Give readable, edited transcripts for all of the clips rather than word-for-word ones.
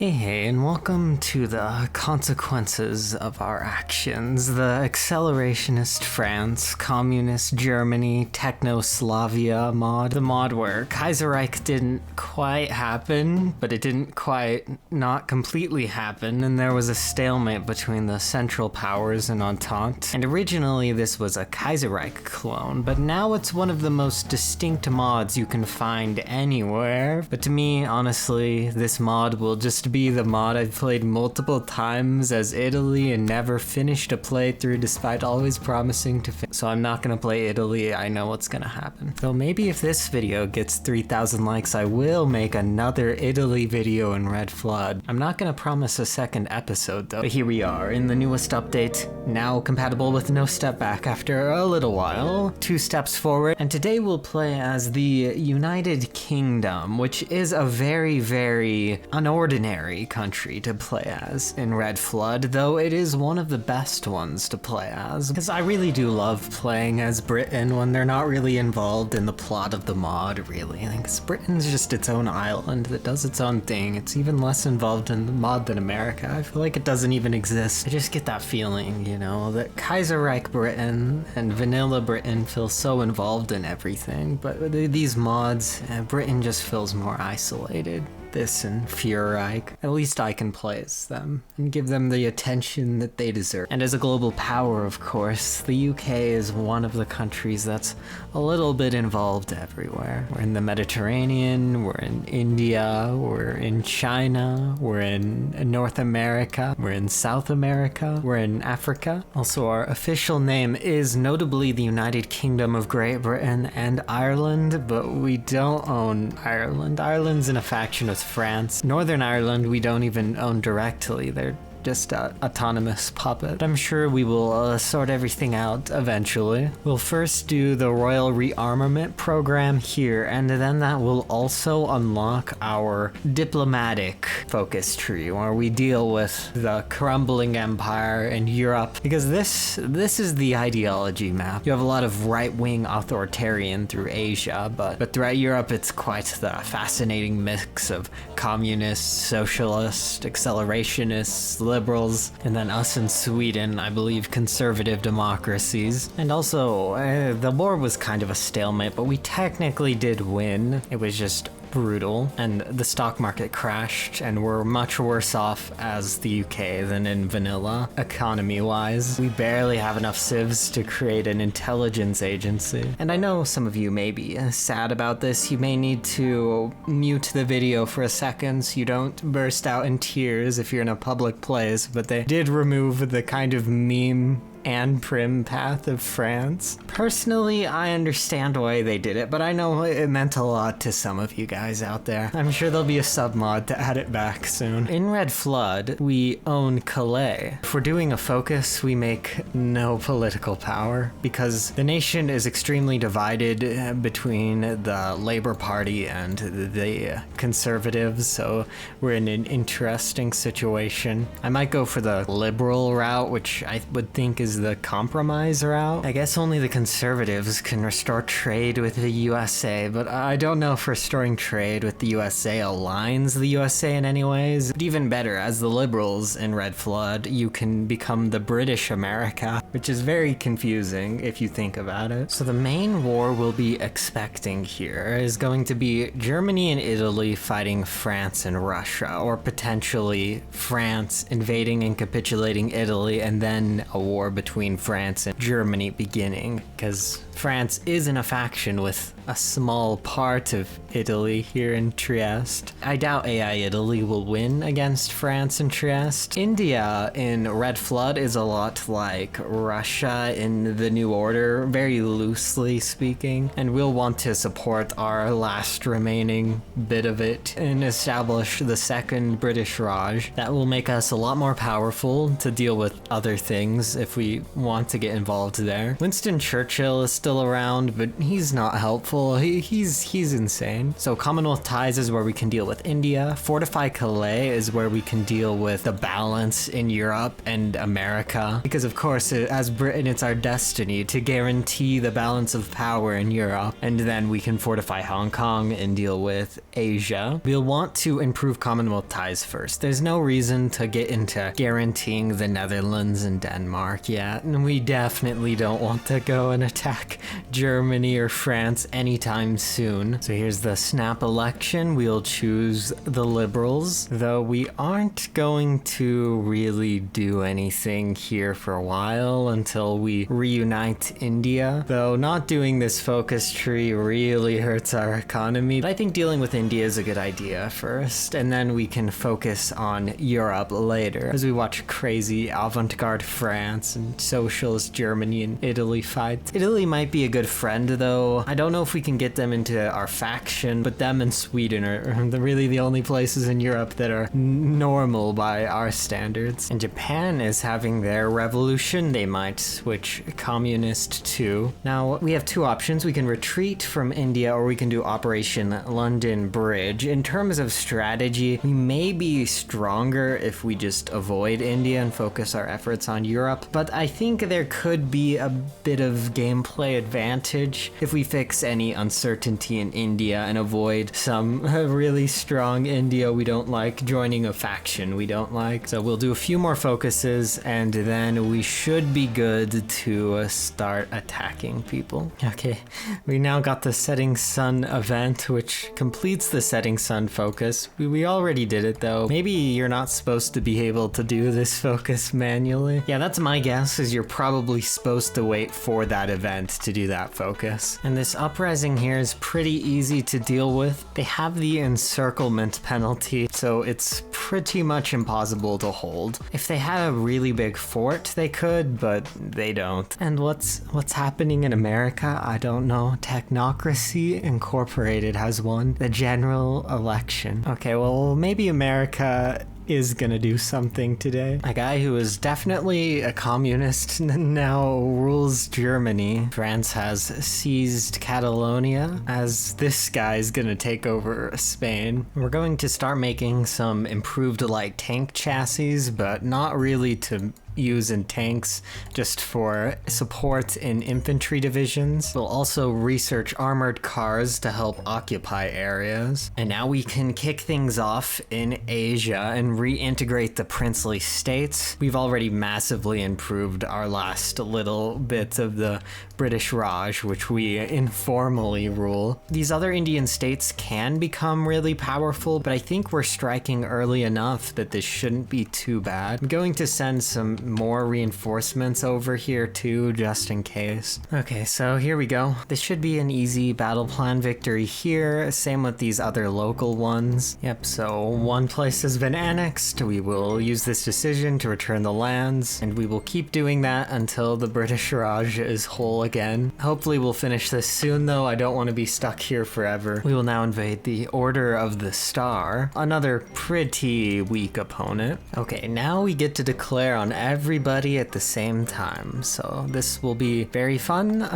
Hey, and welcome to the consequences of our actions. The accelerationist France, communist Germany, Technoslavia mod. The mod where Kaiserreich didn't quite happen, but it didn't quite not completely happen, and there was a stalemate between the Central Powers and Entente. And originally this was a Kaiserreich clone, but now it's one of the most distinct mods you can find anywhere. But to me, honestly, this mod will just be the mod I've played multiple times as Italy and never finished a playthrough despite always promising to finish. So I'm not gonna play Italy, I know what's gonna happen. So maybe if this video gets 3,000 likes, I will make another Italy video in Red Flood. I'm not gonna promise a second episode though. But here we are in the newest update, now compatible with no step back after a little while, 2 steps forward. And today we'll play as the United Kingdom, which is a very, very unordinary country to play as in Red Flood, though it is one of the best ones to play as, because I really do love playing as Britain when they're not really involved in the plot of the mod, really. I think Britain's just its own island that does its own thing. It's even less involved in the mod than America. I feel like it doesn't even exist. I just get that feeling, you know, that Kaiserreich Britain and vanilla Britain feel so involved in everything, but these mods, Britain just feels more isolated. This and Führerreich. At least I can play as them and give them the attention that they deserve. And as a global power, of course, the UK is one of the countries that's a little bit involved everywhere. We're in the Mediterranean, we're in India, we're in China, we're in North America, we're in South America, we're in Africa. Also, our official name is notably the United Kingdom of Great Britain and Ireland, but we don't own Ireland. Ireland's in a faction of France. Northern Ireland we don't even own directly. They're just an autonomous puppet. I'm sure we will sort everything out eventually. We'll first do the Royal Rearmament program here, and then that will also unlock our diplomatic focus tree, where we deal with the crumbling empire in Europe, because this is the ideology map. You have a lot of right-wing authoritarian through Asia, but throughout Europe it's quite the fascinating mix of communists, socialists, accelerationists, liberals, and then us in Sweden, I believe conservative democracies. And also, the war was kind of a stalemate, but we technically did win. It was just brutal, and the stock market crashed, and we're much worse off as the UK than in vanilla, economy-wise. We barely have enough civs to create an intelligence agency. And I know some of you may be sad about this. You may need to mute the video for a second so you don't burst out in tears if you're in a public place, but they did remove the kind of meme and prim path of France. Personally, I understand why they did it, but I know it meant a lot to some of you guys out there. I'm sure there'll be a submod to add it back soon. In Red Flood, we own Calais. If we're doing a focus, we make no political power, because the nation is extremely divided between the Labour Party and the Conservatives, so we're in an interesting situation. I might go for the liberal route, which I would think is the compromise route. I guess only the Conservatives can restore trade with the USA, but I don't know if restoring trade with the USA aligns the USA in any ways. But even better, as the liberals in Red Flood, you can become the British America, which is very confusing if you think about it. So the main war we'll be expecting here is going to be Germany and Italy fighting France and Russia, or potentially France invading and capitulating Italy, and then a war between France and Germany beginning, because France is in a faction with a small part of Italy here in Trieste. I doubt AI Italy will win against France and Trieste. India in Red Flood is a lot like Russia in the New Order, very loosely speaking, and we'll want to support our last remaining bit of it and establish the second British Raj. That will make us a lot more powerful to deal with other things if we want to get involved there. Winston Churchill is still still around, but he's not helpful. He's insane. So Commonwealth ties is where we can deal with India. Fortify Calais is where we can deal with the balance in Europe and America. Because of course, as Britain, it's our destiny to guarantee the balance of power in Europe. And then we can fortify Hong Kong and deal with Asia. We'll want to improve Commonwealth ties first. There's no reason to get into guaranteeing the Netherlands and Denmark yet. And we definitely don't want to go and attack Germany or France anytime soon. So here's the snap election. We'll choose the Liberals, though we aren't going to really do anything here for a while until we reunite India. Though not doing this focus tree really hurts our economy. But I think dealing with India is a good idea first, and then we can focus on Europe later as we watch crazy avant-garde France and socialist Germany and Italy fight. Italy might be a good friend though. I don't know if we can get them into our faction, but them and Sweden are really the only places in Europe that are normal by our standards. And Japan is having their revolution. They might switch communist too. Now we have two options. We can retreat from India or we can do Operation London Bridge. In terms of strategy, we may be stronger if we just avoid India and focus our efforts on Europe, but I think there could be a bit of gameplay advantage if we fix any uncertainty in India and avoid some really strong India we don't like joining a faction we don't like. So we'll do a few more focuses and then we should be good to start attacking people. Okay, we now got the Setting Sun event, which completes the Setting Sun focus. We already did it though. Maybe you're not supposed to be able to do this focus manually. Yeah, that's my guess, is you're probably supposed to wait for that event to do that focus. And this uprising here is pretty easy to deal with. They have the encirclement penalty, so it's pretty much impossible to hold. If they had a really big fort, they could, but they don't. And what's happening in America? I don't know. Technocracy Incorporated has won the general election. Okay, well, maybe America is gonna do something today. A guy who is definitely a communist now rules Germany. France has seized Catalonia, as this guy is gonna take over Spain. We're going to start making some improved light tank chassis, but not really to use in tanks, just for support in infantry divisions. We'll also research armored cars to help occupy areas. And now we can kick things off in Asia and reintegrate the princely states. We've already massively improved our last little bit of the British Raj, which we informally rule. These other Indian states can become really powerful, but I think we're striking early enough that this shouldn't be too bad. I'm going to send some more reinforcements over here too, just in case. Okay, so here we go. This should be an easy battle plan victory here. Same with these other local ones. Yep, so one place has been annexed. We will use this decision to return the lands, and we will keep doing that until the British Raj is whole again. Hopefully we'll finish this soon though. I don't want to be stuck here forever. We will now invade the Order of the Star, another pretty weak opponent. Okay, now we get to declare on everybody at the same time, so this will be very fun.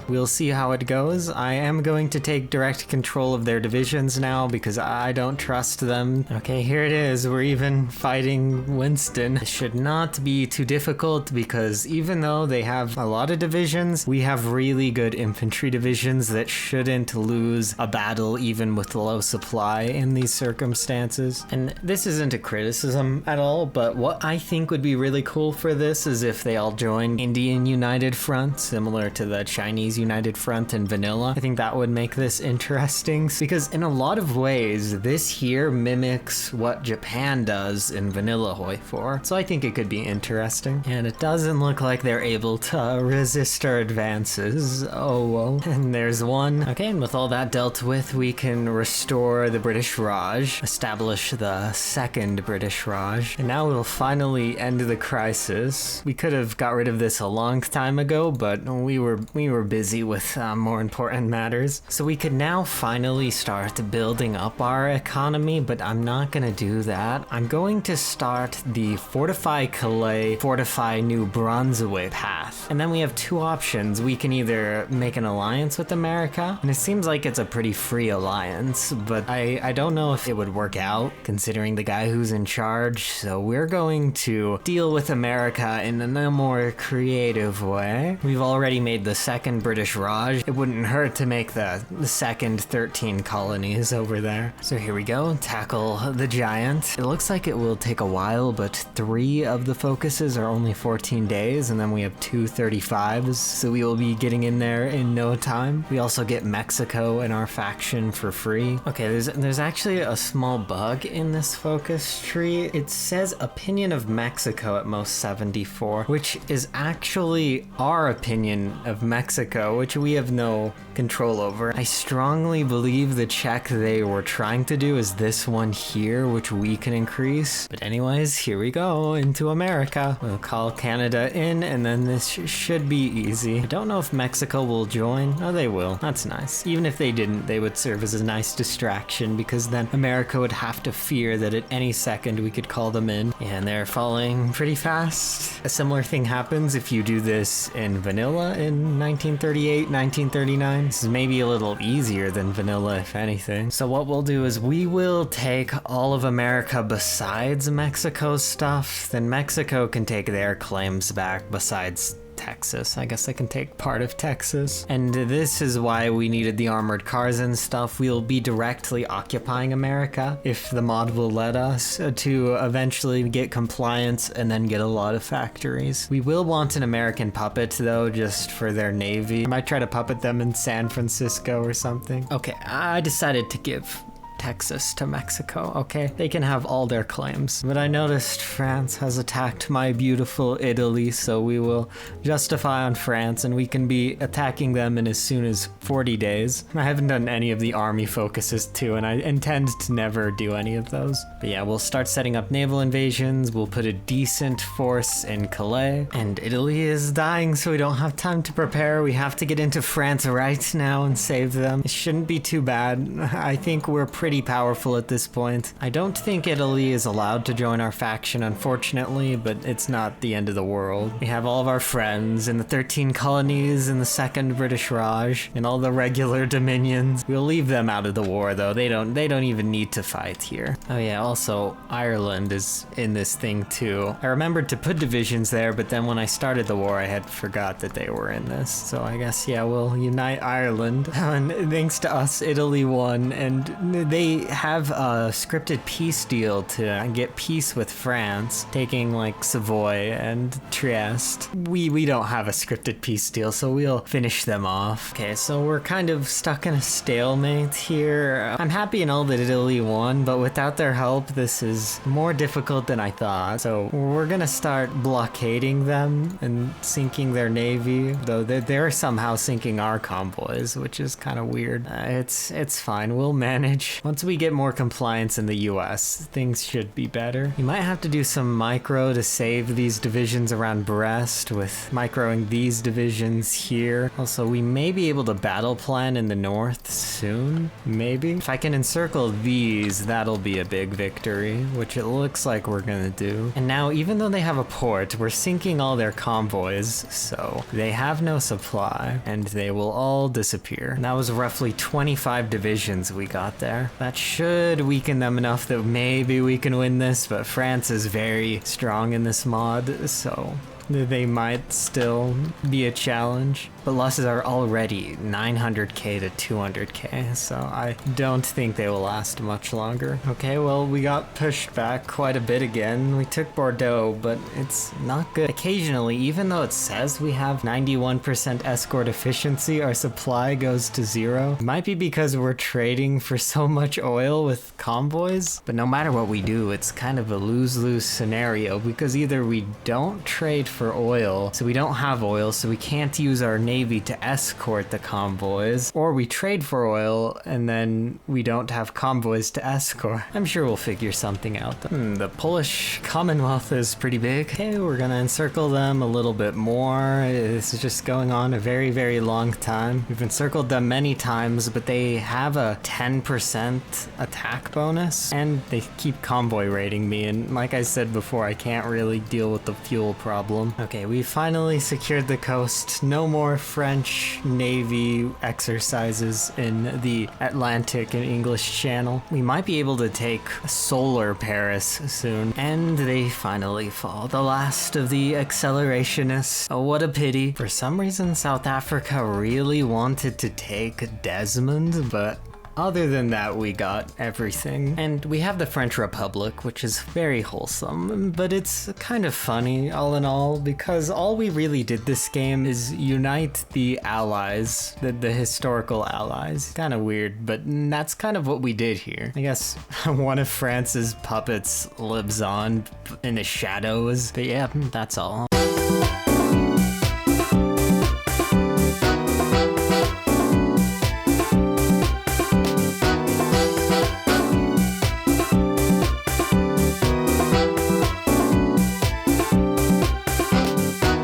We'll see how it goes. I am going to take direct control of their divisions now because I don't trust them. Okay, here it is. We're even fighting Winston. It should not be too difficult because even though they have a lot of divisions, we have really good infantry divisions that shouldn't lose a battle even with low supply in these circumstances. And this isn't a criticism at all, but what I think would be really cool for this is if they all join Indian United Front, similar to the Chinese United Front in vanilla. I think that would make this interesting because in a lot of ways, this here mimics what Japan does in vanilla Hoi4. So I think it could be interesting. And it doesn't look like they're able to resist our advances. Oh, well. And there's one. Okay, and with all that dealt with, we can restore the British Raj, establish the second British Raj, and now we'll finally end the crisis. We could have got rid of this a long time ago, but we were busy with more important matters. So we could now finally start building up our economy, but I'm not gonna do that. I'm going to start the Fortify Calais, Fortify New Brunswick path. And then we have two options. divisions, we can either make an alliance with America, and it seems like it's a pretty free alliance, but I don't know if it would work out considering the guy who's in charge, so we're going to deal with America in a more creative way. We've already made the second British Raj. It wouldn't hurt to make the second 13 colonies over there. So here we go, tackle the giant. It looks like it will take a while, but 3 of the focuses are only 14 days, and then we have 2 35s, so we will be getting in there in no time. We also get Mexico in our faction for free. Okay, there's actually a small bug in this focus tree. It says opinion of Mexico at most 74, which is actually our opinion of Mexico, which we have no control over. I strongly believe the check they were trying to do is this one here, which we can increase. But anyways, here we go into America. We'll call Canada in, and then this should be easy. I don't know if Mexico will join. Oh, they will. That's nice. Even if they didn't, they would serve as a nice distraction, because then America would have to fear that at any second we could call them in. And they're falling pretty fast. A similar thing happens if you do this in vanilla in 1938, 1939. This is maybe a little easier than vanilla, if anything. So what we'll do is we will take all of America besides Mexico's stuff. Then Mexico can take their claims back besides Texas. I guess I can take part of Texas. And this is why we needed the armored cars and stuff. We'll be directly occupying America if the mod will let us to eventually get compliance and then get a lot of factories. We will want an American puppet though, just for their navy. I might try to puppet them in San Francisco or something. Okay, I decided to give Texas to Mexico, okay? They can have all their claims. But I noticed France has attacked my beautiful Italy, so we will justify on France, and we can be attacking them in as soon as 40 days. I haven't done any of the army focuses too, and I intend to never do any of those. But yeah, we'll start setting up naval invasions. We'll put a decent force in Calais, and Italy is dying, so we don't have time to prepare. We have to get into France right now and save them. It shouldn't be too bad. I think we're pretty powerful at this point. I don't think Italy is allowed to join our faction, unfortunately, but it's not the end of the world. We have all of our friends in the 13 colonies in the second British Raj and all the regular dominions. We'll leave them out of the war though. They don't even need to fight here. Oh yeah, also Ireland is in this thing too. I remembered to put divisions there, but then when I started the war I had forgot that they were in this. So I guess yeah, we'll unite Ireland. And thanks to us, Italy won, and they have a scripted peace deal to get peace with France, taking like Savoy and Trieste. We don't have a scripted peace deal, so we'll finish them off. Okay, so we're kind of stuck in a stalemate here. I'm happy and all that Italy won, but without their help, this is more difficult than I thought. So we're gonna start blockading them and sinking their navy, though they're somehow sinking our convoys, which is kind of weird. It's fine, we'll manage. Once we get more compliance in the US, things should be better. You might have to do some micro to save these divisions around Brest, with microing these divisions here. Also, we may be able to battle plan in the north soon, maybe. If I can encircle these, that'll be a big victory, which it looks like we're gonna do. And now, even though they have a port, we're sinking all their convoys, so they have no supply, and they will all disappear. And that was roughly 25 divisions we got there. That should weaken them enough that maybe we can win this, but France is very strong in this mod, so they might still be a challenge. But losses are already 900k to 200k, so I don't think they will last much longer. Okay, well, we got pushed back quite a bit again. We took Bordeaux, but it's not good. Occasionally, even though it says we have 91% escort efficiency, our supply goes to 0. It might be because we're trading for so much oil with convoys, but no matter what we do, it's kind of a lose-lose scenario, because either we don't trade for oil, so we don't have oil, so we can't use our navy to escort the convoys, or we trade for oil and then we don't have convoys to escort. I'm sure we'll figure something out though. The Polish Commonwealth is pretty big. Okay, we're gonna encircle them a little bit more. This is just going on a very, very long time. We've encircled them many times, but they have a 10% attack bonus, and they keep convoy raiding me, and like I said before, I can't really deal with the fuel problem. Okay, we finally secured the coast. No more French Navy exercises in the Atlantic and English Channel. We might be able to take solar Paris soon. And they finally fall. The last of the accelerationists. Oh, what a pity. For some reason, South Africa really wanted to take Desmond, but other than that, we got everything. And we have the French Republic, which is very wholesome, but it's kind of funny all in all, because all we really did this game is unite the allies, the historical allies. Kind of weird, but that's kind of what we did here. I guess one of France's puppets lives on in the shadows, but yeah, that's all.